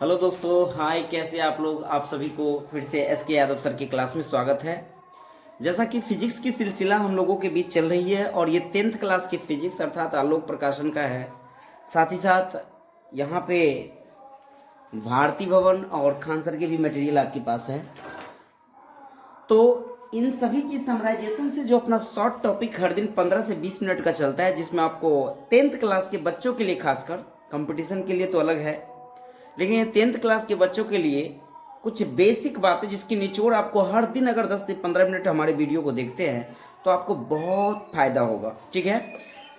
Hello दोस्तों, हाय। कैसे आप लोग? आप सभी को फिर से एस के यादव सर की क्लास में स्वागत है। जैसा कि फिजिक्स की सिलसिला हम लोगों के बीच चल रही है और ये 10th क्लास की फिजिक्स अर्थात आलोक प्रकाशन का है। साथ ही साथ यहाँ पे भारती भवन और खान सर के भी मटेरियल आपके पास है। तो इन सभी की समराइजेशन से जो अपना शॉर्ट टॉपिक हर दिन 15 से 20 मिनट का चलता है, जिसमें आपको 10th क्लास के बच्चों के लिए, खासकर कंपटीशन के लिए तो अलग है, लेकिन ये 10th क्लास के बच्चों के लिए कुछ बेसिक बातें जिसकी निचोड़ आपको हर दिन अगर 10 से 15 मिनट हमारे वीडियो को देखते हैं तो आपको बहुत फायदा होगा। ठीक है,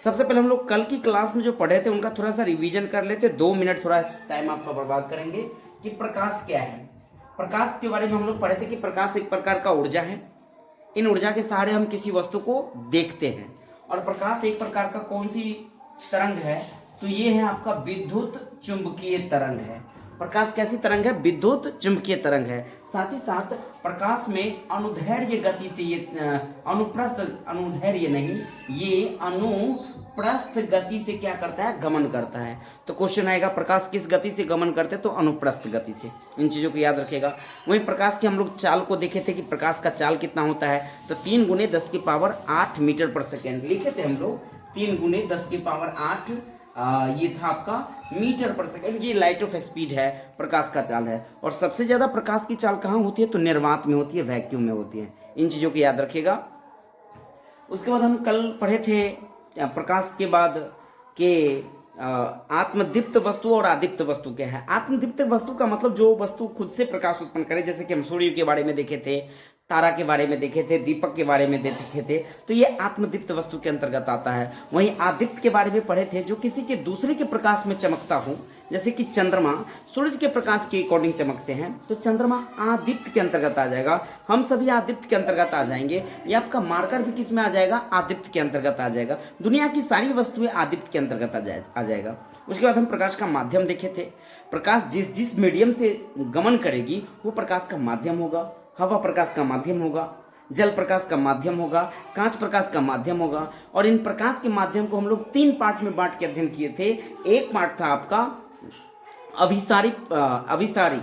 सबसे पहले हम लोग कल की क्लास में जो पढ़े थे उनका थोड़ा सा रिवीजन कर लेते। 2 मिनट थोड़ा टाइम आपका बर्बाद करेंगे कि प्रकाश क्या है। प्रकाश के बारे में हम लोग पढ़े थे कि प्रकाश एक प्रकार का ऊर्जा है। इन ऊर्जा के सहारे हम किसी वस्तु को देखते हैं। और प्रकाश एक प्रकार का कौन सी तरंग है? तो ये है आपका विद्युत चुंबकीय तरंग है। प्रकाश कैसी तरंग है? विद्युत चुंबकीय तरंग है। साथ ही साथ प्रकाश में अनुदैर्घ्य गति से ये अनुदैर्घ्य नहीं, ये अनुप्रस्थ गति से क्या करता है? गमन करता है। तो क्वेश्चन आएगा प्रकाश किस गति से गमन करते हैं? तो अनुप्रस्थ गति से। इन चीजों को याद रखिएगा। वहीं प्रकाश के हम लोग चाल को देखे थे कि प्रकाश का चाल कितना होता है। तो 3 × 10⁸ मीटर पर सेकेंड लिखे थे हम लोग। 3 × 10⁸ ये था आपका मीटर पर सेकंड। ये लाइट ऑफ स्पीड है, प्रकाश का चाल है। और सबसे ज्यादा प्रकाश की चाल कहाँ होती है? तो निर्वात में होती है, वैक्यूम में होती है। इन चीजों को याद रखिएगा। उसके बाद हम कल पढ़े थे प्रकाश के बाद के आत्मदीप्त वस्तु और अदीप्त वस्तु क्या है। आत्मदीप्त वस्तु का मतलब जो वस्तु खुद से प्रकाश उत्पन्न करे, जैसे कि हम सूर्य के बारे में देखे थे, तारा के बारे में देखे थे, दीपक के बारे में देखे थे। तो ये आत्मदीप्त वस्तु के अंतर्गत आता है। वहीं आदीप्त के बारे में पढ़े थे, जो किसी के दूसरे के प्रकाश में चमकता हो, जैसे कि चंद्रमा सूरज के प्रकाश के अकॉर्डिंग चमकते हैं, तो चंद्रमा आदीप्त के अंतर्गत आ जाएगा। हम सभी आदीप्त के अंतर्गत आ जाएंगे। ये आपका मार्कर भी किस में आ जाएगा? आदीप्त के अंतर्गत आ जाएगा। दुनिया की सारी वस्तुएं आदीप्त के अंतर्गत आ जाएगा। उसके बाद हम प्रकाश का माध्यम देखे थे। प्रकाश जिस जिस मीडियम से गमन करेगी वो प्रकाश का माध्यम होगा। हवा प्रकाश का माध्यम होगा, जल प्रकाश का माध्यम होगा, कांच प्रकाश का माध्यम होगा। और इन प्रकाश के माध्यम को हम लोग 3 पार्ट में बांट के अध्ययन किए थे। एक पार्ट था आपका अभिसारी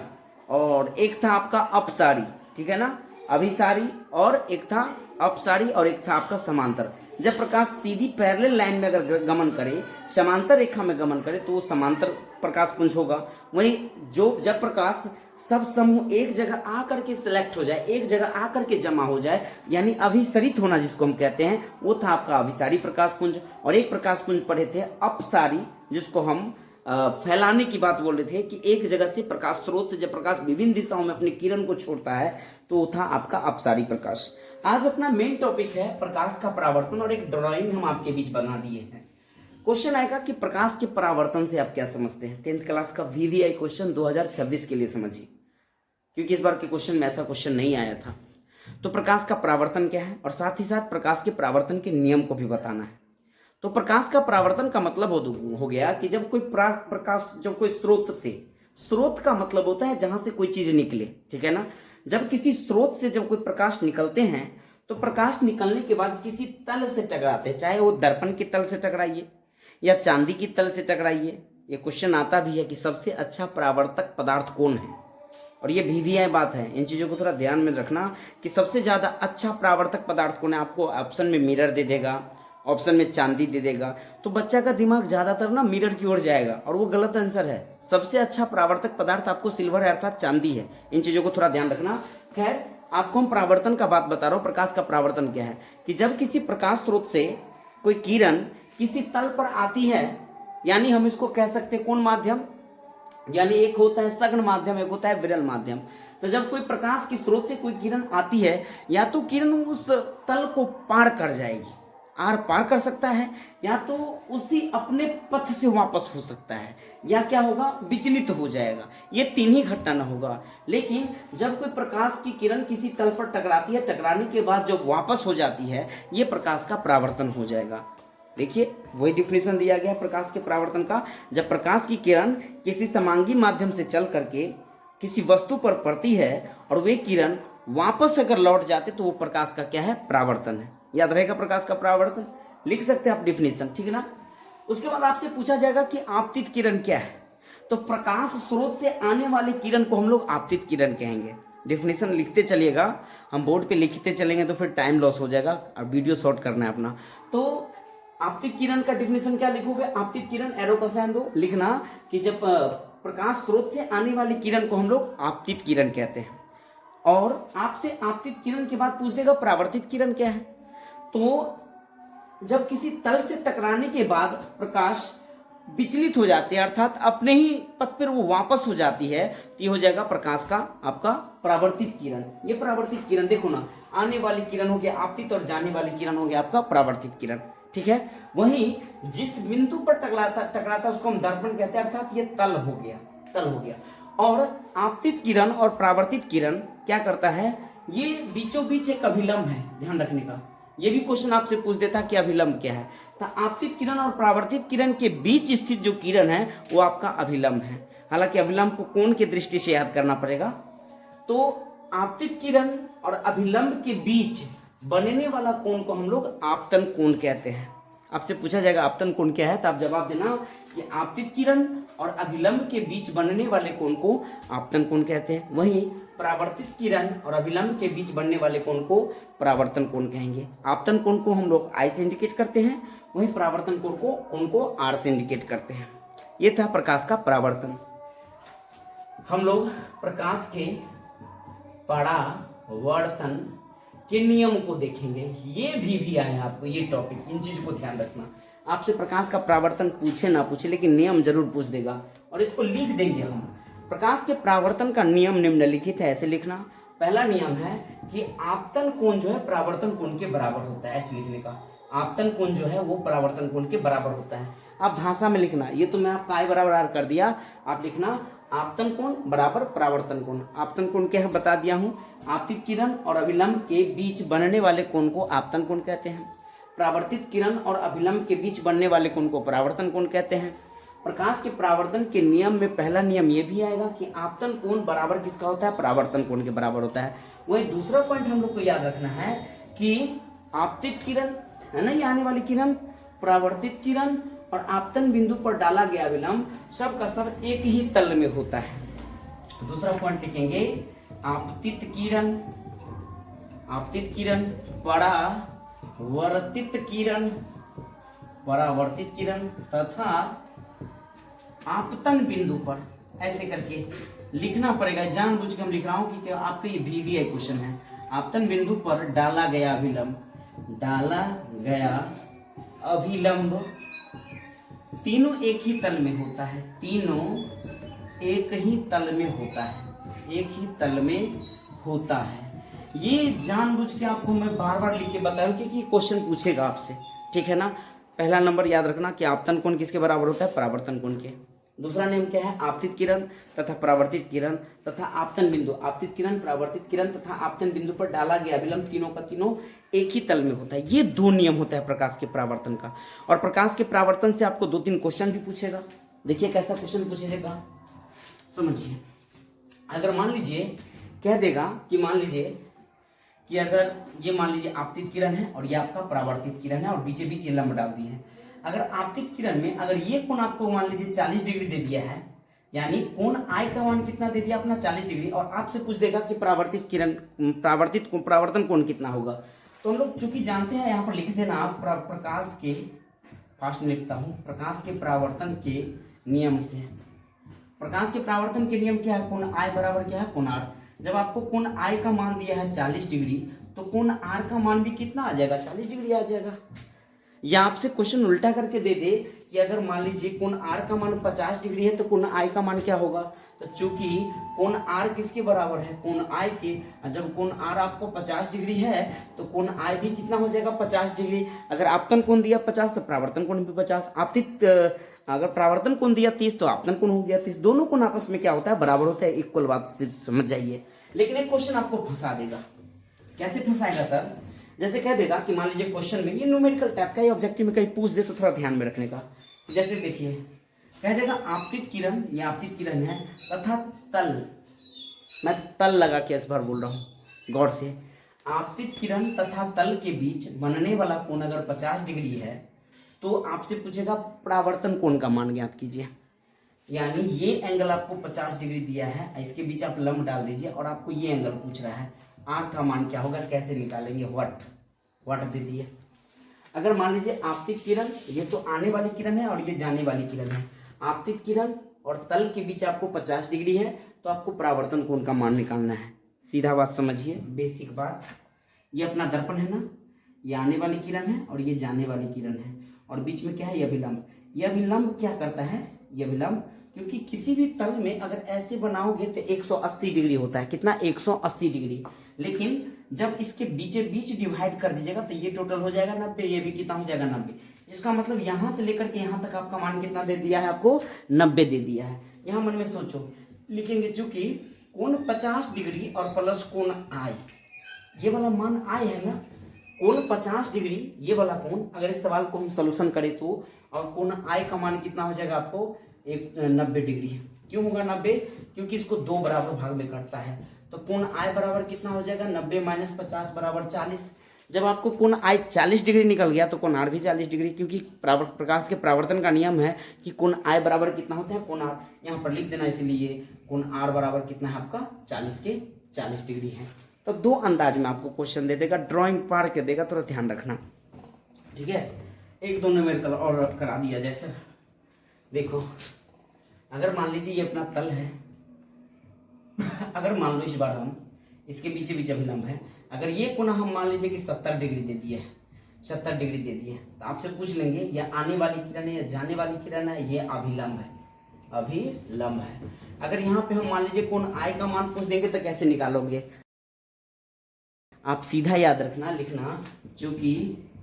और एक था आपका अपसारी। ठीक है ना? अभिसारी और एक था अपसारी और एक था आपका समांतर। जब प्रकाश सीधी पैरेलल लाइन में अगर गमन करे, समांतर रेखा में गमन करे, तो वो समांतर प्रकाश पुंज होगा। वहीं जब प्रकाश सब समूह एक जगह आकर के सिलेक्ट हो जाए, एक जगह आकर के जमा हो जाए, यानी अभिसरित होना जिसको हम कहते हैं, वो था आपका अभिसारी प्रकाश पुंज। और एक प्रकाश पुंज पढ़े थे अपसारी, जिसको हम फैलाने की बात बोल रहे थे कि एक जगह से प्रकाश स्रोत से जब प्रकाश विभिन्न दिशाओं में अपने किरण को छोड़ता है तो वो था आपका अपसारी प्रकाश। आज अपना मेन टॉपिक है प्रकाश का परावर्तन और एक ड्राइंग हम आपके बीच बना दिए हैं। क्वेश्चन आएगा कि प्रकाश के परावर्तन से आप क्या समझते हैं। 10th क्लास का VVI क्वेश्चन 2026 के लिए समझिए, क्योंकि इस बार के क्वेश्चन में ऐसा क्वेश्चन नहीं आया था। तो प्रकाश का परावर्तन क्या है और साथ ही साथ प्रकाश के परावर्तन के नियम को भी बताना है। तो प्रकाश का परावर्तन का मतलब हो गया कि जब कोई प्रकाश, जब कोई स्रोत का मतलब होता है जहां से कोई चीज निकले। ठीक है ना? जब किसी स्रोत से जब कोई प्रकाश निकलते हैं तो प्रकाश निकलने के बाद किसी तल से टकराते हैं, चाहे वो दर्पण की तल से टकराइए या चांदी की तल से टकराइए। ये क्वेश्चन आता भी है कि सबसे अच्छा परावर्तक पदार्थ कौन है, और ये VVI बात है। इन चीजों को थोड़ा ध्यान में रखना कि सबसे ज्यादा अच्छा परावर्तक पदार्थ कौन है। आपको ऑप्शन में मिरर दे देगा, ऑप्शन में चांदी दे देगा, तो बच्चा का दिमाग ज्यादातर ना मिरर की ओर जाएगा और वो गलत आंसर है। सबसे अच्छा परावर्तक पदार्थ आपको सिल्वर है अर्थात चांदी है। इन चीजों को थोड़ा ध्यान रखना। खैर, आपको हम परावर्तन का बात बता रहा हूं। प्रकाश का परावर्तन क्या है कि जब किसी प्रकाश स्रोत से कोई किरण किसी तल पर आती है, यानी हम इसको कह सकते हैं कौन माध्यम, यानी एक होता है सघन माध्यम, एक होता है विरल माध्यम। तो जब कोई प्रकाश के स्रोत से कोई किरण आती है, या तो किरण उस तल को पार कर जाएगी, आर पार कर सकता है, या तो उसी अपने पथ से वापस हो सकता है, या क्या होगा? विचलित हो जाएगा। ये 3 ही घटना न होगा। लेकिन जब कोई प्रकाश की किरण किसी तल पर टकराती है, टकराने के बाद जब वापस हो जाती है, ये प्रकाश का परावर्तन हो जाएगा। देखिए, वही डिफिनेशन दिया गया है प्रकाश के परावर्तन का। जब प्रकाश की किरण किसी समांगी माध्यम से चल करके किसी वस्तु पर पड़ती है और वे किरण वापस अगर लौट जाते तो वो प्रकाश का क्या है? परावर्तन है। याद रहेगा प्रकाश का परावर्तन, लिख सकते हैं आप डिफिनेशन। ठीक है ना? उसके बाद आपसे पूछा जाएगा कि आपतित किरण क्या है। तो प्रकाश स्रोत से आने वाले किरण को हम लोग आपतित किरण कहेंगे। डेफिनेशन लिखते चलिएगा, हम बोर्ड पे लिखते चलेंगे तो फिर टाइम लॉस हो जाएगा और वीडियो शॉर्ट करना है अपना। तो आपतित किरण का डेफिनेशन क्या लिखोगे? आपतित किरण एरो का साइन दो, लिखना कि जब प्रकाश स्रोत से आने वाली किरण को हम लोग आपतित किरण कहते हैं। और आपसे आपतित किरण के बाद पूछ देगा परावर्तित किरण क्या है। तो जब किसी तल से टकराने के बाद प्रकाश विचलित हो जाती है, अर्थात अपने ही पथ पर वो वापस हो जाती है, तो ये हो जाएगा प्रकाश का आपका परावर्तित किरण। ये परावर्तित किरण देखो ना, आने वाली किरण हो गया आपतित और जाने वाली किरण हो गया आपका परावर्तित किरण, ठीक है। वहीं जिस बिंदु पर टकराता उसको हम दर्पण कहते हैं, अर्थात ये तल हो गया। और आपतित किरण और परावर्तित किरण क्या करता है, ये बीचों बीच एक अभिलंब है, ध्यान रखने का। ये भी क्वेश्चन आपसे पूछ देता कि अभिलंब क्या है, तो आपतित किरण और परावर्तित किरण के बीच स्थित जो किरण है वो आपका अभिलंब है। हालांकि अभिलंब को कोण की दृष्टि से याद करना पड़ेगा। तो आपतित किरण और अभिलंब के बीच बनने वाला कोण को हम लोग आपतन कोण कहते हैं। आपसे पूछा जाएगा आपतन कोण क्या है, तो आप जवाब देना कि आपतित किरण और अभिलंब के बीच बनने वाले कोण को आपतन कोण कहते हैं। वहीं परावर्तित किरण और अभिलंब के बीच बनने वाले कोण को परावर्तन कोण कहेंगे। आपतन कोण को हम लोग आई से इंडिकेट करते हैं, वहीं परावर्तन कोण को आर से इंडिकेट करते हैं। ये था प्रकाश का परावर्तन। हम लोग प्रकाश के परावर्तन के नियम को देखेंगे। ये भी आए हैं आपको ये टॉपिक, इन चीज को ध्यान रखना। आपसे प्रकाश का परावर्तन पूछे ना पूछे, लेकिन नियम जरूर पूछ देगा और इसको लिख देंगे हम। प्रकाश के परावर्तन का नियम निम्नलिखित है, ऐसे लिखना। पहला नियम है कि आपतन कोण जो है परावर्तन कोण के बराबर होता है, ऐसे लिखने का। आपतन कोण जो है वो परावर्तन कोण के बराबर होता है। आप भाषा में लिखना, ये तो मैं आपका आई बराबर आर कर दिया, आप लिखना आपतन कोण बराबर परावर्तन कोण। आपतन कोण क्या है बता दिया हूं, आपतित किरण और अभिलंब के बीच बनने वाले कोण को आपतन कोण कहते हैं। परावर्तित किरण और अभिलंब के बीच बनने वाले कोण को परावर्तन कोण कहते हैं। प्रकाश के परावर्तन के नियम में पहला नियम ये भी आएगा कि आपतन कोण बराबर किसका होता है, परावर्तन कोण के बराबर होता है। वही दूसरा पॉइंट हम लोग को याद रखना है कि आपतित किरण है ना, ये आने वाली किरण, परावर्तित किरण और आपतन बिंदु पर डाला गया अभिलंब सब का सब एक ही तल में होता है। दूसरा पॉइंट लिखेंगे आपतित किरण परावर्तित किरण तथा आपतन बिंदु पर, ऐसे करके लिखना पड़ेगा। जानबूझ के हम लिख रहा हूं क्योंकि आपका ये VVI क्वेश्चन है। आपतन बिंदु पर डाला गया अभिलंब तीनों एक ही तल में होता है, एक ही तल में होता है। ये जानबूझ के आपको मैं बार बार लिख के बताऊं क्योंकि क्वेश्चन पूछेगा आपसे, ठीक है ना। पहला नंबर याद रखना कि आपतन कोण किसके बराबर होता है, परावर्तन कोण के। दूसरा नियम क्या है, आपतित किरण तथा परावर्तित किरण तथा आपतन बिंदु, आपतित किरण परावर्तित किरण तथा आपतन बिंदु पर डाला गया अभिलंब तीनों का तीनों एक ही तल में होता है। ये दो नियम होता है प्रकाश के परावर्तन का। और प्रकाश के परावर्तन से आपको 2-3 क्वेश्चन भी पूछेगा। देखिए कैसा क्वेश्चन पूछेगा, समझिए। अगर मान लीजिए कह देगा कि मान लीजिए कि अगर ये मान लीजिए आपतित किरण है और ये आपका परावर्तित किरण है और बीचे बीच ये लंब डाल दिए हैं। अगर आपतित किरण में अगर ये कोण आपको मान लीजिए 40 डिग्री दे दिया है, यानी कोण आई का मान कितना दे दिया अपना 40 डिग्री, और आपसे पूछ देगा कि परावर्तन कोण कितना होगा, तो हम लोग चूंकि जानते हैं, यहाँ पर लिख देना आप प्रकाश के, फास्ट में लिखता हूँ, प्रकाश के परावर्तन के नियम से। प्रकाश के परावर्तन के नियम क्या है, कोण आई बराबर क्या है, कोण आर। जब आपको कोण आई का मान दिया है 40 डिग्री, तो कोण आर का मान भी कितना आ जाएगा, 40 डिग्री आ जाएगा। या आपसे क्वेश्चन उल्टा करके दे दे कि अगर मान लीजिए कोण आर का मान 50 डिग्री है तो कोण आई का मान क्या होगा, तो चूंकि कोण आर किसके बराबर है, कोण आई के, जब कोण आर आपको 50 डिग्री है तो कोण आई भी कितना हो जाएगा 50 डिग्री। अगर आपतन कोण दिया 50 तो परावर्तन कोण भी 50। आपतित अगर परावर्तन कोण दिया 30 तो आपतन कोण हो गया 30। दोनों कोण आपस में क्या होता है, बराबर होता है, इक्वल बात सिर्फ समझ जाइए। लेकिन एक क्वेश्चन आपको फंसा देगा। कैसे फंसाएगा सर, जैसे कह देगा कि मान लीजिए क्वेश्चन में, ये न्यूमेरिकल टाइप का, ये ऑब्जेक्टिव में कहीं पूछ दे तो थोड़ा ध्यान में रखने का। जैसे देखिए कह देगा आपतित किरण, ये आपतित किरण है तथा तल, मैं तल लगा के इस बार बोल रहा हूँ गौर से, आपतित किरण तथा तल के बीच बनने वाला कोण अगर 50 डिग्री है तो आपसे पूछेगा परावर्तन कोण का मान ज्ञात कीजिए। यानी ये एंगल आपको 50 डिग्री दिया है, इसके बीच आप लंब डाल दीजिए और आपको ये एंगल पूछ रहा है, आर का मान क्या होगा, कैसे निकालेंगे, व्हाट दे दिए। अगर मान लीजिए आपतित किरण, ये तो आने वाली किरण है और ये जाने वाली किरण है, आपतित किरण और तल के बीच आपको 50 डिग्री है, तो आपको परावर्तन कोण का मान निकालना है। सीधा बात समझिए, बेसिक बात। ये अपना दर्पण है ना, ये आने वाली किरण है और ये जाने वाली किरण है, और बीच में क्या है, ये अभिलंब। ये अभिलंब क्या करता है, ये अभिलंब, क्योंकि किसी भी तल में अगर ऐसे बनाओगे तो 180 डिग्री होता है, कितना, 180 डिग्री। लेकिन जब इसके बीचे बीच डिवाइड कर दीजिएगा तो ये टोटल हो जाएगा 90, ये भी कितना हो जाएगा, 90। इसका मतलब यहां से लेकर के यहां तक आपका मान कितना दे दिया है, आपको 90 दे दिया है। यहां मन में सोचो, लिखेंगे चूंकि कोण 50 डिग्री और प्लस कोण आई, ये वाला मान आई है ना, कोण 50 डिग्री, ये वाला कोण, अगर इस सवाल को हम सोल्यूशन करें तो, और कोण आई का मान कितना हो जाएगा आपको, 90 डिग्री। क्यों होगा 90, क्योंकि इसको दो बराबर भाग में कटता है, तो कोण आई बराबर कितना हो जाएगा, 90 माइनस 50 बराबर 40। जब आपको कोण आई 40 डिग्री निकल गया तो कोण आर भी 40 डिग्री, क्योंकि प्रकाश के परावर्तन का नियम है कि कोण आई बराबर कितना होता है, कोण आर, यहाँ पर लिख देना, इसलिए कोण आर बराबर कितना है आपका, 40 के 40 डिग्री है। तो दो अंदाज में आपको क्वेश्चन दे देगा, ड्राइंग पार के देगा, थोड़ा ध्यान रखना, ठीक है। एक दो न्यूमेरिकल और करा दिया जैसे, देखो अगर मान लीजिए ये अपना तल है, अगर मान लो इस बार हम इसके पीछे बीच अभिलंब है, अगर ये कोण हम मान लीजिए कि 70 डिग्री दे दिए, 70 डिग्री दे दिए, तो आपसे पूछ लेंगे ये आने वाली किरण है या जाने वाली किरण है, ये अभिलंब है, अभिलंब है। अगर यहाँ पे हम मान लीजिए कोण आई का मान पूछ देंगे तो कैसे निकालोगे, आप सीधा याद रखना, लिखना, चूंकि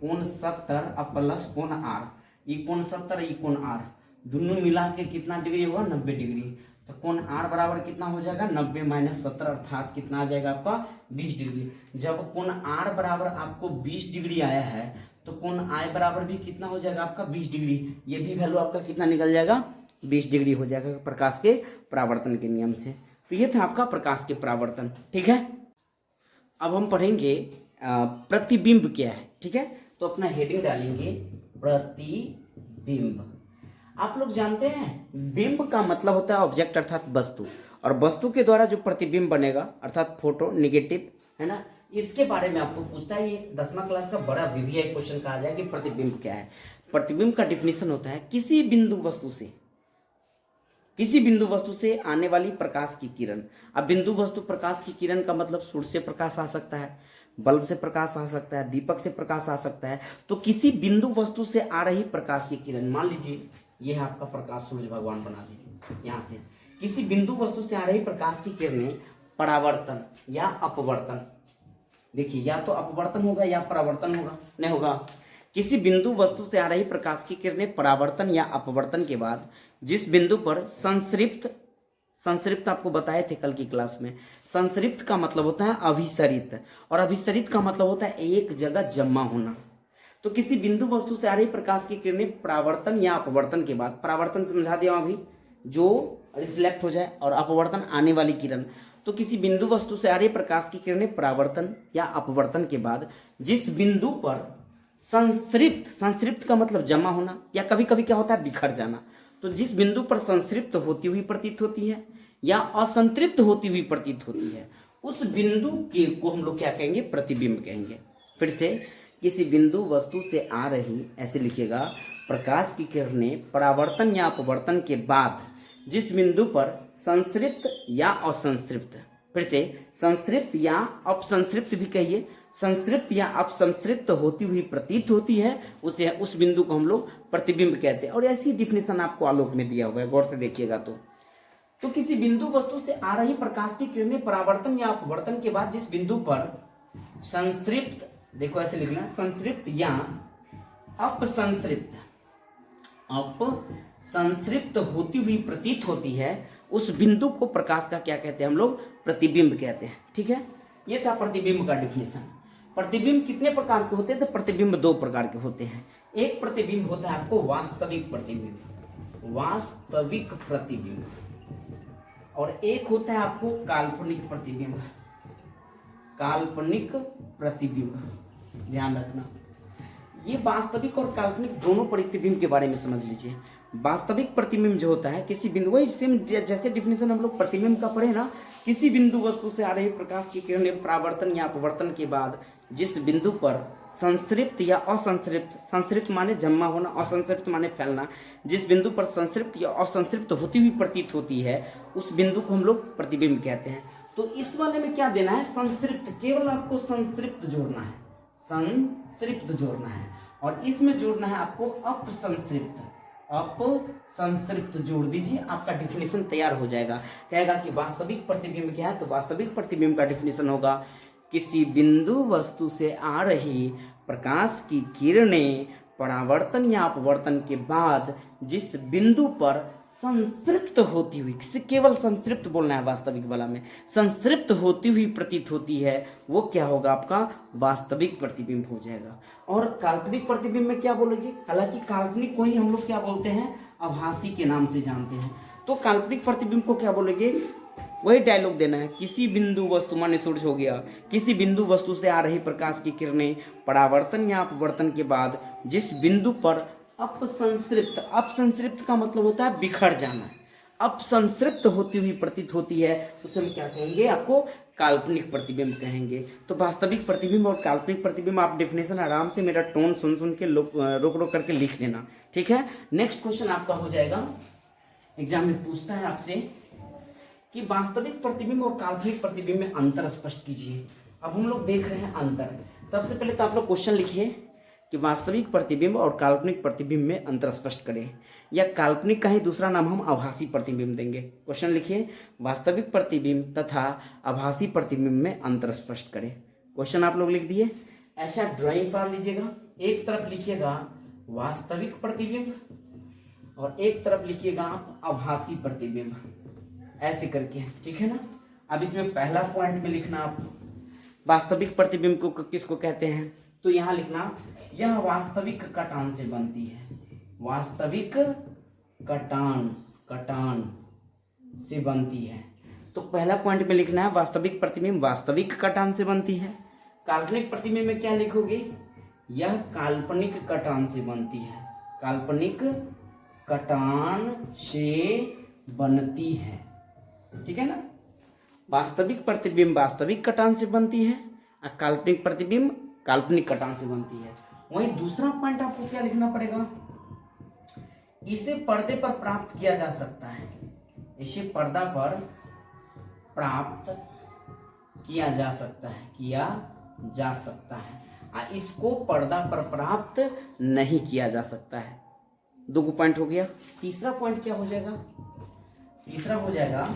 कोण 70 और प्लस कोण आर, ये कोण 70 ये कोण आर, दोनों मिला के कितना डिग्री होगा, 90 डिग्री। तो कोण आर बराबर कितना हो जाएगा, 90 माइनस 70 अर्थात कितना आ जाएगा आपका, 20 डिग्री। जब कोण आर बराबर आपको 20 डिग्री आया है तो कोण आई बराबर भी कितना हो जाएगा आपका, 20 डिग्री। ये भी वैल्यू आपका कितना निकल जाएगा, 20 डिग्री हो जाएगा प्रकाश के परावर्तन के नियम से। तो ये था आपका प्रकाश के परावर्तन, ठीक है। अब हम पढ़ेंगे प्रतिबिंब क्या है, ठीक है। तो अपना हेडिंग डालेंगे प्रतिबिंब। आप लोग जानते हैं बिंब का मतलब होता है ऑब्जेक्ट अर्थात वस्तु, और वस्तु के द्वारा जो प्रतिबिंब बनेगा अर्थात फोटो नेगेटिव, है ना, इसके बारे में आपको पूछता है। ये 10वीं क्लास का बड़ा वीवीआई क्वेश्चन कहा जाए कि प्रतिबिंब क्या है। प्रतिबिंब का डिफिनेशन होता है किसी बिंदु वस्तु से आने वाली प्रकाश की किरण। अब बिंदु वस्तु प्रकाश की किरण का मतलब सूर्य से प्रकाश आ सकता है, बल्ब से प्रकाश आ सकता है, दीपक से प्रकाश आ सकता है। तो किसी बिंदु वस्तु से आ रही प्रकाश की किरण, मान लीजिए ये है आपका प्रकाश, सूर्य भगवान बना लीजिए, यहाँ से किसी बिंदु वस्तु से आ रही प्रकाश की किरणें परावर्तन या अपवर्तन, देखिए या तो अपवर्तन होगा या परावर्तन होगा, नहीं होगा। किसी बिंदु वस्तु से आ रही प्रकाश की किरणें परावर्तन या अपवर्तन के बाद जिस बिंदु पर संसृप्त आपको बताए थे कल की क्लास में, संसृप्त का मतलब होता है अभिसरित, और अभिसरित का मतलब होता है एक जगह जमा होना। तो किसी बिंदु वस्तु से आ रही प्रकाश की किरणें परावर्तन या अपवर्तन के बाद, परावर्तन समझा दिया अभी, जो रिफ्लेक्ट हो जाए, और अपवर्तन आने वाली किरण। तो किसी बिंदु वस्तु से आ रही प्रकाश की किरणें परावर्तन या अपवर्तन के बाद जिस बिंदु पर संसृप्त का मतलब जमा होना, या कभी कभी क्या होता है बिखर जाना, तो जिस बिंदु पर संसृप्त होती हुई प्रतीत होती है या असंतृप्त होती हुई प्रतीत होती है, उस बिंदु के को हम लोग क्या कहेंगे, प्रतिबिंब कहेंगे। फिर से, किसी बिंदु वस्तु से आ रही, ऐसे लिखिएगा, प्रकाश की किरणें परावर्तन या अपवर्तन के बाद जिस बिंदु पर संसृप्त या असंसृप्त, फिर से संसृप्त या अपसंसृप्त भी कहिए, संसृप्त या अपसंसृप्त होती हुई प्रतीत होती है, उसे उस बिंदु को हम लोग प्रतिबिंब कहते हैं। और ऐसी डिफिनेशन आपको आलोक में दिया हुआ है, गौर से देखिएगा। तो किसी बिंदु वस्तु से आ रही प्रकाश की किरणें परावर्तन या अपवर्तन के बाद जिस बिंदु पर संसृप्त, देखो ऐसे लिखना, संसृप्त या अपसंसृप्त होती हुई प्रतीत होती है, उस बिंदु को प्रकाश का क्या कहते हैं, हम लोग प्रतिबिंब कहते हैं, ठीक है। ये था प्रतिबिंब का डिफिनेशन। प्रतिबिंब कितने प्रकार के होते हैं, तो प्रतिबिंब दो प्रकार के होते हैं। एक प्रतिबिंब होता है आपको वास्तविक प्रतिबिंब, और एक होता है आपको काल्पनिक प्रतिबिंब। ध्यान रखना, ये वास्तविक और काल्पनिक दोनों प्रतिबिंब के बारे में समझ लीजिए। वास्तविक प्रतिबिंब जो होता है किसी बिंदु, वही सेम जैसे डिफिनेशन हम लोग प्रतिबिंब का पढ़े ना, किसी बिंदु वस्तु से आ रही प्रकाश की किरणें परावर्तन या अपवर्तन के बाद जिस बिंदु पर संतृप्त या असंतृप्त, संतृप्त माने जमा होना, असंतृप्त माने फैलना, जिस बिंदु पर संतृप्त या असंतृप्त होती हुई प्रतीत होती है उस बिंदु को हम लोग प्रतिबिंब कहते हैं। तो इस वाले में क्या देना है, संतृप्त, केवल आपको संतृप्त जोड़ना है, संतृप्त जोड़ना है, और इसमें जोड़ना है आपको अपसंतृप्त, अपसंतृप्त जोड़ दीजिए, आपका डिफिनेशन तैयार हो जाएगा। कहेगा कि वास्तविक प्रतिबिंब क्या है, तो वास्तविक प्रतिबिंब का डिफिनेशन होगा किसी बिंदु वस्तु से आ रही प्रकाश की किरणें परावर्तन या अपवर्तन के बाद जिस बिंदु पर संतृप्त होती हुई, केवल संतृप्त बोलना है वास्तविक वाला में, संतृप्त होती हुई प्रतीत होती है, वो क्या होगा, आपका वास्तविक प्रतिबिंब हो जाएगा। और काल्पनिक प्रतिबिंब में क्या बोलोगे, हालांकि काल्पनिक को ही हम लोग क्या बोलते हैं, आभासी के नाम से जानते हैं। तो काल्पनिक प्रतिबिंब को क्या बोलेंगे, वही डायलॉग देना है, किसी बिंदु वस्तु माने सूरज हो गया, किसी बिंदु वस्तु से आ रही प्रकाश की किरणें परावर्तन या अपवर्तन के बाद जिस बिंदु पर अपसंतृप्त, अपसंतृप्त का मतलब होता है बिखर जाना, अपसंतृप्त होती हुई प्रतीत होती है, उसे हम क्या कहेंगे, आपको काल्पनिक प्रतिबिंब कहेंगे। तो वास्तविक प्रतिबिंब और काल्पनिक प्रतिबिंब आप डेफिनेशन आराम से मेरा टोन सुन सुन के रोक रोक करके लिख लेना, ठीक है। नेक्स्ट क्वेश्चन आपका हो जाएगा, एग्जाम में पूछता है आपसे कि वास्तविक प्रतिबिंब और काल्पनिक प्रतिबिंब में अंतर स्पष्ट कीजिए। अब हम लोग देख रहे हैं अंतर। सबसे पहले तो आप लोग क्वेश्चन लिखिए कि वास्तविक प्रतिबिंब और काल्पनिक प्रतिबिंब में अंतर स्पष्ट करें, या काल्पनिक का ही दूसरा नाम हम आभासी प्रतिबिंब देंगे। क्वेश्चन लिखिए, वास्तविक प्रतिबिंब तथा आभासी प्रतिबिंब में अंतर स्पष्ट करें। क्वेश्चन आप लोग लिख दिए, ऐसा ड्राइंग पा लीजिएगा, एक तरफ लिखिएगा वास्तविक प्रतिबिंब और एक तरफ लिखिएगा आप आभासी प्रतिबिंब, ऐसे करके, ठीक है ना। अब इसमें पहला पॉइंट में लिखना आप वास्तविक प्रतिबिंब को किसको कहते हैं, तो यहां लिखना यह वास्तविक कटान से बनती है, वास्तविक कटान से बनती है। तो पहला पॉइंट में लिखना है वास्तविक प्रतिबिंब वास्तविक कटान से बनती है। काल्पनिक प्रतिबिंब में क्या लिखोगे, यह काल्पनिक कटान से बनती है, काल्पनिक कटान से बनती है, ठीक है ना। वास्तविक प्रतिबिंब वास्तविक कटान से बनती है और काल्पनिक प्रतिबिंब काल्पनिक कटान से बनती है। वहीं दूसरा पॉइंट आपको क्या लिखना पड़ेगा, इसे पर्दे पर प्राप्त किया जा सकता है, इसे पर्दा पर प्राप्त किया जा सकता है, किया जा सकता है, इसको पर्दा पर प्राप्त नहीं किया जा सकता है। दो पॉइंट हो गया। तीसरा पॉइंट क्या हो जाएगा, तीसरा हो जाएगा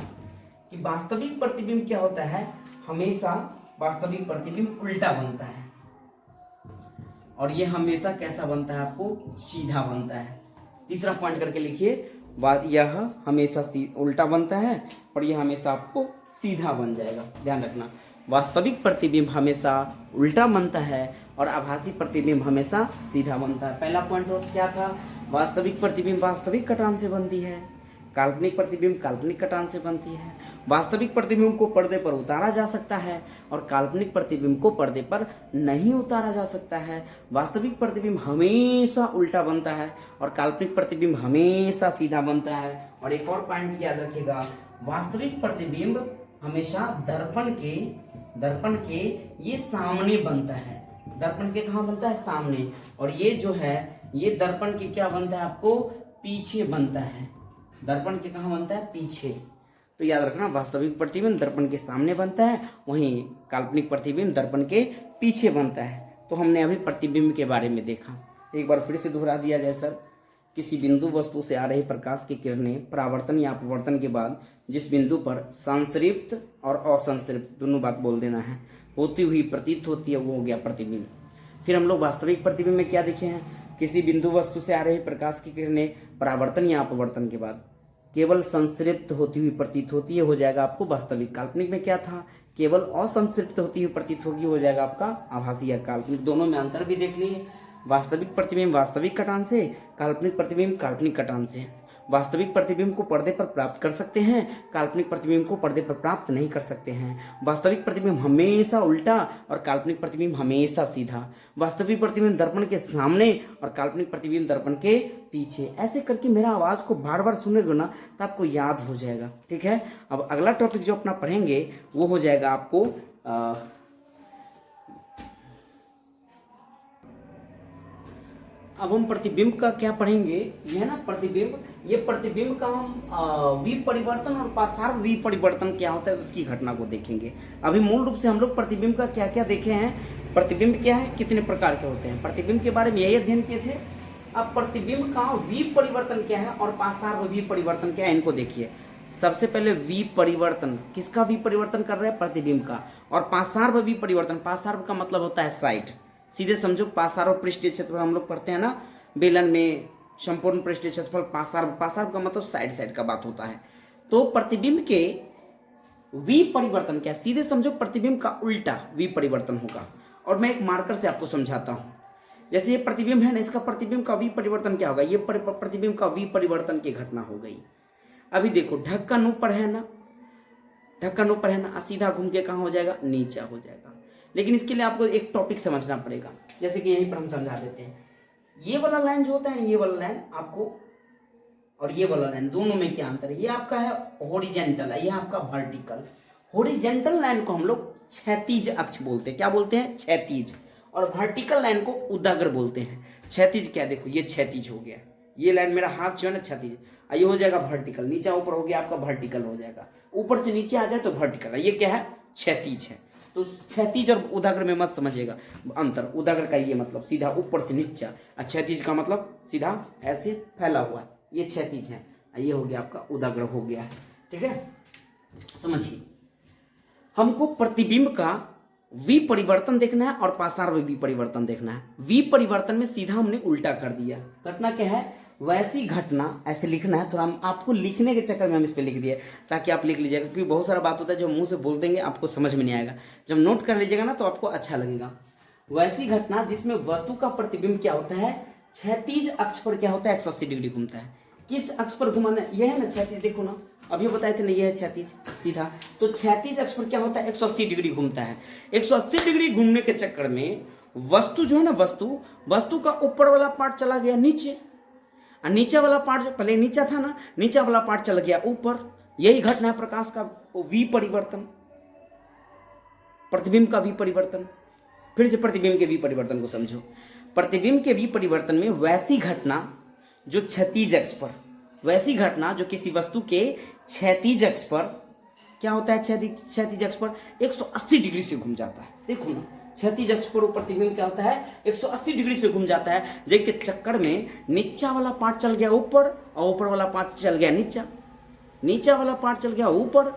कि वास्तविक प्रतिबिंब क्या होता है, हमेशा वास्तविक प्रतिबिंब उल्टा बनता है, और ये हमेशा कैसा बनता है, आपको सीधा बनता है। तीसरा पॉइंट करके लिखिए, यह हमेशा उल्टा बनता है और यह हमेशा आपको सीधा बन जाएगा, ध्यान रखना। वास्तविक प्रतिबिंब हमेशा उल्टा बनता है और आभासी प्रतिबिंब हमेशा सीधा बनता है। पहला पॉइंट क्या था, वास्तविक प्रतिबिंब वास्तविक कटान से बनती है, काल्पनिक प्रतिबिंब काल्पनिक कटान से बनती है। वास्तविक प्रतिबिंब को पर्दे पर उतारा जा सकता है और काल्पनिक प्रतिबिंब को पर्दे पर नहीं उतारा जा सकता है। वास्तविक प्रतिबिंब हमेशा उल्टा बनता है और काल्पनिक प्रतिबिंब हमेशा सीधा बनता है। और एक और पॉइंट याद रखिएगा, वास्तविक प्रतिबिंब हमेशा दर्पण के ये सामने बनता है, दर्पण के कहाँ बनता है, सामने, और ये जो है ये दर्पण के क्या बनता है, आपको पीछे बनता है, दर्पण के कहाँ बनता है, पीछे। तो याद रखना, वास्तविक प्रतिबिंब दर्पण के सामने बनता है, वहीं काल्पनिक प्रतिबिंब दर्पण के पीछे बनता है। तो हमने अभी प्रतिबिंब के बारे में देखा, एक बार फिर से दोहरा दिया जाए सर। किसी बिंदु वस्तु से आ रही प्रकाश की किरणें परावर्तन या अपवर्तन के बाद जिस बिंदु पर संतृप्त और असंतृप्त, दोनों बात बोल देना है, होती हुई प्रतीत होती है, वो हो गया प्रतिबिंब। फिर हम लोग वास्तविक प्रतिबिंब में क्या देखे हैं, किसी बिंदु वस्तु से आ रही प्रकाश की किरणें परावर्तन या अपवर्तन के बाद केवल संतृप्त होती हुई प्रतीत होती है, हो जाएगा आपको वास्तविक। काल्पनिक में क्या था, केवल असंतृप्त होती हुई प्रतीत होगी, हो जाएगा आपका आभासी या काल्पनिक। दोनों में अंतर भी देख लिए, वास्तविक प्रतिबिंब वास्तविक कटान से, काल्पनिक प्रतिबिंब काल्पनिक कटान से। वास्तविक प्रतिबिंब को पर्दे पर प्राप्त कर सकते हैं, काल्पनिक प्रतिबिंब को पर्दे पर प्राप्त नहीं कर सकते हैं। वास्तविक प्रतिबिंब हमेशा उल्टा और काल्पनिक प्रतिबिंब हमेशा सीधा। वास्तविक प्रतिबिंब दर्पण के सामने और काल्पनिक प्रतिबिंब दर्पण के पीछे। ऐसे करके मेरा आवाज को बार बार सुनेगा ना तो आपको याद हो जाएगा। ठीक है, अब अगला टॉपिक जो अपना पढ़ेंगे वो हो जाएगा आपको अब हम प्रतिबिंब का क्या पढ़ेंगे, ये है ना प्रतिबिंब, ये प्रतिबिंब का हम विपरिवर्तन और पासार्व विपरिवर्तन क्या होता है उसकी घटना को देखेंगे। अभी मूल रूप से हम लोग प्रतिबिंब का क्या क्या देखे हैं, प्रतिबिंब क्या है, कितने प्रकार के होते हैं, प्रतिबिंब के बारे में यही अध्ययन किए थे। अब प्रतिबिंब का विपरिवर्तन क्या है और पासार्व विपरिवर्तन क्या है, इनको देखिए। सबसे पहले विपरिवर्तन, किसका विपरिवर्तन कर रहे हैं, प्रतिबिंब का। और पासार्व विपरिवर्तन, पासार्व का मतलब होता है साइड। सीधे समझो, पासार्व पृष्ठीय क्षेत्रफल हम लोग पढ़ते हैं ना बेलन में, संपूर्ण पृष्ठीय क्षेत्रफल पासार्व, पासार्व का मतलब साइड साइड का बात होता है। तो प्रतिबिंब के विपरिवर्तन क्या, सीधे समझो प्रतिबिंब का उल्टा विपरिवर्तन होगा। और मैं एक मार्कर से आपको समझाता हूं। जैसे ये प्रतिबिंब है ना, इसका प्रतिबिंब का विपरिवर्तन क्या होगा, ये प्रतिबिंब का विपरिवर्तन की घटना हो गई। अभी देखो ढक्कन ऊपर है ना, ढक्कन ऊपर है ना, सीधा घूम के कहाँ हो जाएगा, नीचा हो जाएगा। लेकिन इसके लिए आपको एक टॉपिक समझना पड़ेगा, जैसे कि यहीं पर हम समझा देते हैं। ये वाला लाइन जो होता है, ये वाला लाइन आपको और ये वाला लाइन, दोनों में क्या अंतर है, ये आपका है हॉरिजेंटल है, ये आपका वर्टिकल। हॉरिजेंटल लाइन को हम लोग क्षैतिज अक्ष बोलते हैं, क्या बोलते हैं, क्षैतिज। और वर्टिकल लाइन को उदाग्र बोलते हैं। क्षैतिज क्या, देखो ये क्षैतिज हो गया, ये लाइन मेरा हाथ जो है ना क्षैतिज, ये हो जाएगा वर्टिकल, नीचा ऊपर हो गया आपका वर्टिकल हो जाएगा, ऊपर से नीचे आ जाए तो वर्टिकल है, ये क्या है, क्षैतिज है। तो क्षैतिज और उदाग्र में मत समझिएगा अंतर। उदाग्र का ये मतलब सीधा ऊपर से नीचा, क्षैतिज का मतलब सीधा ऐसे फैला हुआ, ये क्षैतिज है, ये हो गया आपका उदाग्र हो गया है। ठीक है, समझिए हमको प्रतिबिंब का विपरिवर्तन देखना है और पासार्व विपरिवर्तन देखना है। विपरिवर्तन में सीधा हमने उल्टा कर दिया। घटना क्या है, वैसी घटना, ऐसे लिखना है, थोड़ा हम आपको लिखने के चक्कर में हम इस पे लिख दिए ताकि आप लिख लीजिएगा, क्योंकि बहुत सारा बात होता है जो मुंह से बोल देंगे आपको समझ में नहीं आएगा। जब नोट कर लीजिएगा ना तो आपको अच्छा लगेगा। वैसी घटना जिसमें वस्तु का प्रतिबिंब क्या होता है, क्षैतिज अक्ष पर क्या होता है, 180 डिग्री घूमता है। किस अक्ष पर घुमाना, यह है ना क्षैतिज, देखो ना अभी बताए थे ना, यह है क्षैतिज सीधा। तो क्षैतिज अक्ष पर क्या होता है, 180 डिग्री घूमता है। 180 डिग्री घूमने के चक्कर में वस्तु जो है ना, वस्तु का ऊपर वाला पार्ट चला गया नीचे, और नीचे वाला पार्ट जो पहले नीचा था ना, नीचा वाला पार्ट चला गया ऊपर। यही घटना है प्रकाश का विपरिवर्तन, प्रतिबिंब का विपरिवर्तन। फिर से प्रतिबिंब के विपरिवर्तन को समझो। प्रतिबिंब के विपरिवर्तन में वैसी घटना जो क्षैतिज अक्ष पर, वैसी घटना जो किसी वस्तु के क्षैतिज अक्ष पर क्या होता है, क्षैतिज अक्ष पर 180 डिग्री से घूम जाता है। देखो ना, क्षैतिज अक्ष पर प्रतिबिंब क्या होता है, 180 डिग्री से घूम जाता है। जिसके चक्कर में नीचा वाला पार्ट चल गया ऊपर और ऊपर वाला पार्ट चल गया नीचा, नीचा वाला पार्ट चल गया ऊपर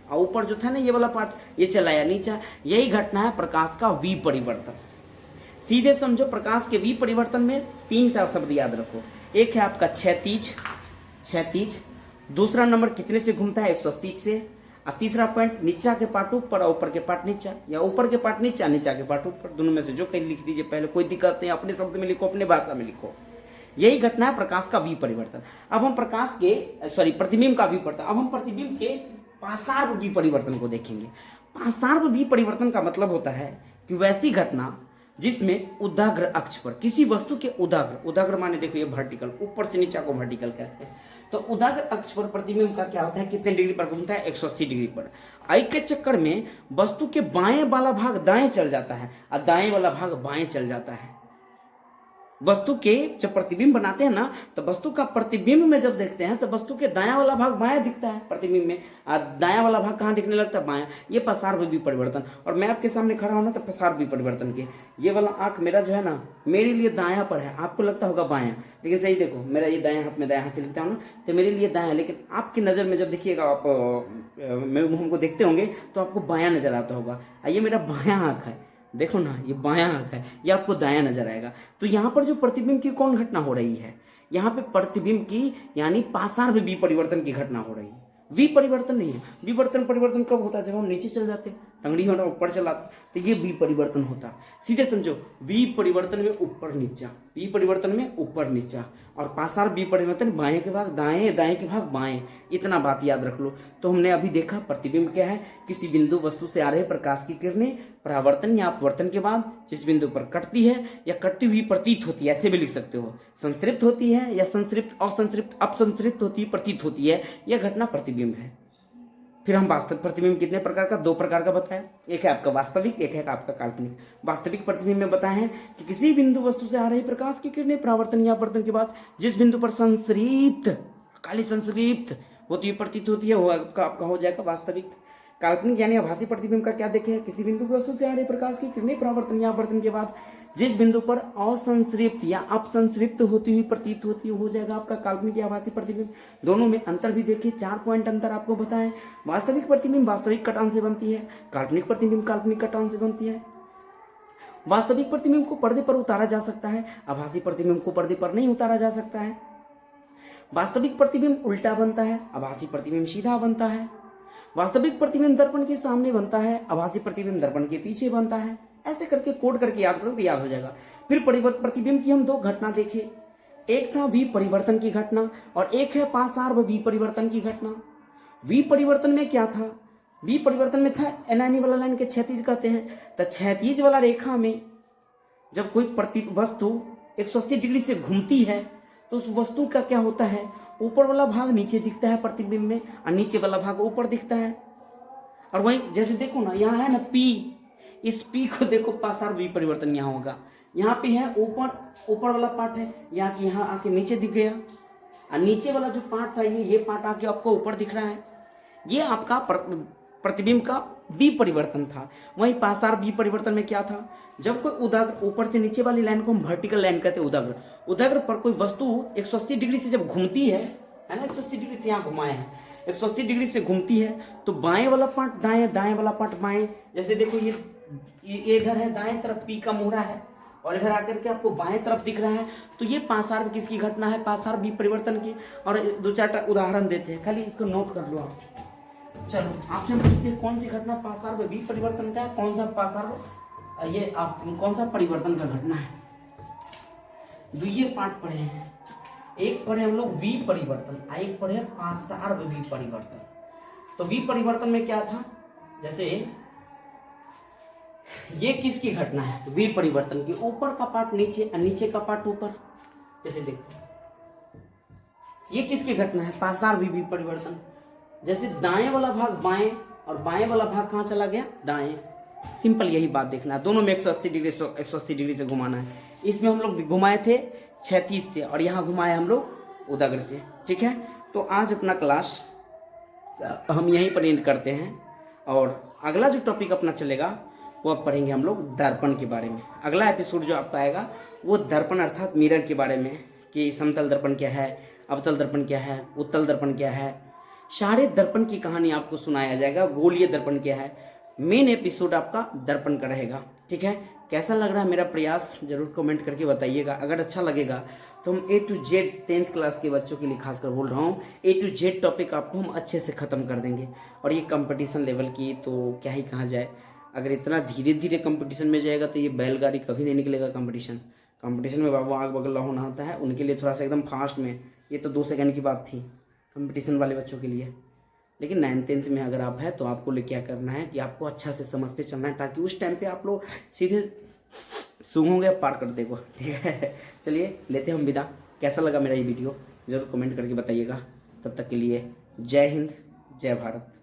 और ऊपर जो था ना ये वाला पार्ट, ये चला गया नीचा। यही घटना है प्रकाश का विपरिवर्तन। सीधे समझो, प्रकाश के विपरिवर्तन में 3 शब्द याद रखो। एक है आपका क्षैतिज, क्षैतिज। दूसरा नंबर कितने से घूमता है, 180 से। और तीसरा पॉइंट, नीचा के पार्ट ऊपर और ऊपर के पार्ट नीचा, या ऊपर के पार्ट नीचा, नीचा के पार्ट ऊपर, दोनों में से जो कहीं लिख दीजिए पहले, कोई दिक्कत नहीं, अपने शब्द में लिखो, अपने भाषा में लिखो। यही घटना है प्रकाश का विपरिवर्तन। अब हम प्रकाश के प्रतिबिंब का विपरिवर्तन, अब हम प्रतिबिंब के पासार्व विपरिवर्तन को देखेंगे। पासार्व विपरिवर्तन का मतलब होता है कि वैसी घटना जिसमें उदाग्र अक्ष पर किसी वस्तु के उदाग्र माने देखो ये वर्टिकल, ऊपर से नीचा को वर्टिकल कहते हैं। तो उदाग्र अक्ष पर प्रतिबिंब का क्या होता है, कितने डिग्री पर घूमता है, 180 डिग्री पर। आई के चक्कर में वस्तु के बाएं वाला भाग दाएं चल जाता है और दाएं वाला भाग बाएं चल जाता है। वस्तु के जब प्रतिबिंब बनाते हैं ना, तो वस्तु का प्रतिबिंब में जब देखते हैं तो वस्तु के दायां वाला भाग बायां दिखता है प्रतिबिंब में, और दायां वाला भाग कहाँ दिखने लगता है, बायां। ये पासार्व विपरिवर्तन। और मैं आपके सामने खड़ा हूं ना तो पासार्व विपरिवर्तन के ये वाला आंख मेरा जो है ना, मेरे लिए दायां पर है, आपको लगता होगा बायां, लेकिन सही देखो, मेरा ये दायां हाथ में दायां हाथ से लिखता हूँ ना, तो मेरे लिए दायां, लेकिन आपकी नजर में जब देखिएगा, आप मेरे मुंह को देखते होंगे तो आपको बायां नजर आता होगा। ये मेरा बायां आंख है, देखो ना, ये बायां आंख है, ये आपको दायां नजर आएगा। तो यहाँ पर जो प्रतिबिंब की कौन घटना हो रही है, यहाँ पे प्रतिबिंब की यानी पासार्व विपरिवर्तन की घटना हो रही है। विपरिवर्तन नहीं है, विवर्तन परिवर्तन कब होता है, जब हम नीचे चल जाते हैं, टंगड़ी हमारा ऊपर चला तो ये वी परिवर्तन होता। सीधे समझो, वी परिवर्तन में ऊपर नीचा, वी परिवर्तन में ऊपर नीचा, और पासार वी परिवर्तन बाएं के भाग दाएं, दाएं के भाग बाएं। इतना बात याद रख लो। तो हमने अभी देखा प्रतिबिंब क्या है, किसी बिंदु वस्तु से आ रहे प्रकाश की किरणें परावर्तन या अपवर्तन के बाद जिस बिंदु पर कटती है या कटती हुई प्रतीत होती है, ऐसे भी लिख सकते हो, संतृप्त होती है या संतृप्त असंतृप्त अपसंतृप्त होती प्रतीत होती है, यह घटना प्रतिबिंब है। फिर हम वास्तविक प्रतिबिंब कितने प्रकार का, 2 प्रकार का बताया, एक है आपका वास्तविक, एक है आपका काल्पनिक। वास्तविक प्रतिबिंब में बताए हैं कि किसी बिंदु वस्तु से आ रही प्रकाश की किरणें परावर्तन या अपवर्तन के बाद जिस बिंदु पर संतृप्त, काली संतृप्त होती हुई प्रतीत होती है, वो आपका हो जाएगा वास्तविक। काल्पनिक यानी आभासी प्रतिबिंब का क्या देखें, किसी बिंदु वस्तु से आ रही प्रकाश की किरणें परावर्तन या अपवर्तन के बाद जिस बिंदु पर असंतृप्त या अपसंतृप्त होती हुई प्रतीत होती है, हो जाएगा आपका काल्पनिक या आभासी प्रतिबिंब। दोनों में अंतर भी देखिए, 4 पॉइंट अंतर आपको बताएं। वास्तविक प्रतिबिंब वास्तविक कटान से बनती है, काल्पनिक प्रतिबिंब काल्पनिक कटान से बनती है। वास्तविक प्रतिबिंब को पर्दे पर उतारा जा सकता है, आभासी प्रतिबिंब को पर्दे पर नहीं उतारा जा सकता है। वास्तविक प्रतिबिंब उल्टा बनता है, आभासी प्रतिबिंब सीधा बनता है। वास्तविक प्रतिबिंब दर्पण के सामने बनता है, आभासी प्रतिबिंब दर्पण के पीछे बनता है। ऐसे करके कोड करके याद करो तो याद हो जाएगा। फिर प्रतिबिंब की हम 2 घटना देखे, एक था वी परिवर्तन की घटना और एक है पासार्व वी परिवर्तन की घटना। वी परिवर्तन में क्या था, वी परिवर्तन में था एनानी वाला लाइन के क्षैतिज कहते हैं। तो क्षैतिज वाला रेखा में जब कोई वस्तु 180 डिग्री से घूमती है तो उस वस्तु का क्या होता है, ऊपर वाला भाग नीचे दिखता है प्रतिबिंब में और नीचे वाला भाग ऊपर दिखता है। और वही जैसे देखो ना, यहाँ है ना पी, इस पी को देखो पासार वी परिवर्तन यहाँ होगा। यहाँ पे है ऊपर वाला पार्ट है, यहाँ की यहाँ आके नीचे दिख गया, और नीचे वाला जो पार्ट था ये पार्ट आके आपको ऊपर दिख रहा है। ये आपका प्रतिबिंब का वी परिवर्तन था। वहीं पासार वी परिवर्तन में क्या था, जब कोई उदाग्र, ऊपर से नीचे वाली लाइन को हम वर्टिकल लाइन कहते हैं, उदाग्र, उदाग्र पर कोई वस्तु 180 डिग्री से जब घूमती है ना, 180 डिग्री से यहाँ घुमाए हैं, 180 डिग्री से घूमती है तो बाएं वाला पार्ट दाएं, दाएं वाला पार्ट बाएं। जैसे देखो ये इधर है दाएं तरफ पी का मोहरा है और इधर आकर के आपको बाएं तरफ दिख रहा है। तो ये पासार किसकी घटना है, पासार वी परिवर्तन की। और 2-4 उदाहरण देते हैं, खाली इसको नोट कर लो आप। चलो आपसे हम पूछते हैं कौन सी घटना पासार वी परिवर्तन का है, कौन सा पासार ये आप कौन सा परिवर्तन का घटना है। 2 पार्ट पढ़े हैं, एक पढ़े हम लोग वी परिवर्तन, एक पढ़े पासार वी परिवर्तन। तो वी परिवर्तन में क्या था, जैसे ये किसकी घटना है, वी परिवर्तन की, ऊपर का पार्ट नीचे और नीचे का पार्ट ऊपर। जैसे देखो ये किसकी घटना है, पासार वी परिवर्तन। जैसे दाएं वाला भाग बाएं और बाएं वाला भाग कहाँ चला गया, दाएं। सिंपल यही बात देखना है, दोनों में 180 डिग्री से घुमाना है। इसमें हम लोग घुमाए थे क्षैतिज से और यहाँ घुमाए हम लोग उदाग्र से। ठीक है, तो आज अपना क्लास हम यहीं पर एंड करते हैं और अगला जो टॉपिक अपना चलेगा वो अब पढ़ेंगे हम लोग दर्पण के बारे में। अगला एपिसोड जो आपका आएगा वो दर्पण अर्थात मिरर के बारे में, कि समतल दर्पण क्या है, अवतल दर्पण क्या है, उत्तल दर्पण क्या है, सारे दर्पण की कहानी आपको सुनाया जाएगा। गोलीय दर्पण क्या है, मेन एपिसोड आपका दर्पण का रहेगा। ठीक है, कैसा लग रहा है मेरा प्रयास जरूर कमेंट करके बताइएगा। अगर अच्छा लगेगा तो हम A to Z 10th class के बच्चों के लिए खासकर बोल रहा हूँ, A to Z टॉपिक आपको हम अच्छे से ख़त्म कर देंगे। और ये कंपटीशन लेवल की तो क्या ही कहा जाए, अगर इतना धीरे धीरे कंपटीशन में जाएगा तो ये बैलगाड़ी कभी नहीं निकलेगा। कंपटीशन में बाबू आग बगल होना होता है, उनके लिए थोड़ा सा एकदम फास्ट में, ये तो 2 सेकंड की बात थी कंपटीशन वाले बच्चों के लिए। लेकिन 9th 10th में अगर आप है तो आपको क्या करना है कि आपको अच्छा से समझते चलना है, ताकि उस टाइम पे आप लोग सीधे सूंघोगे पार कर देगो। ठीक है, चलिए लेते हम विदा। कैसा लगा मेरा ये वीडियो जरूर कमेंट करके बताइएगा। तब तक के लिए जय हिंद, जय भारत।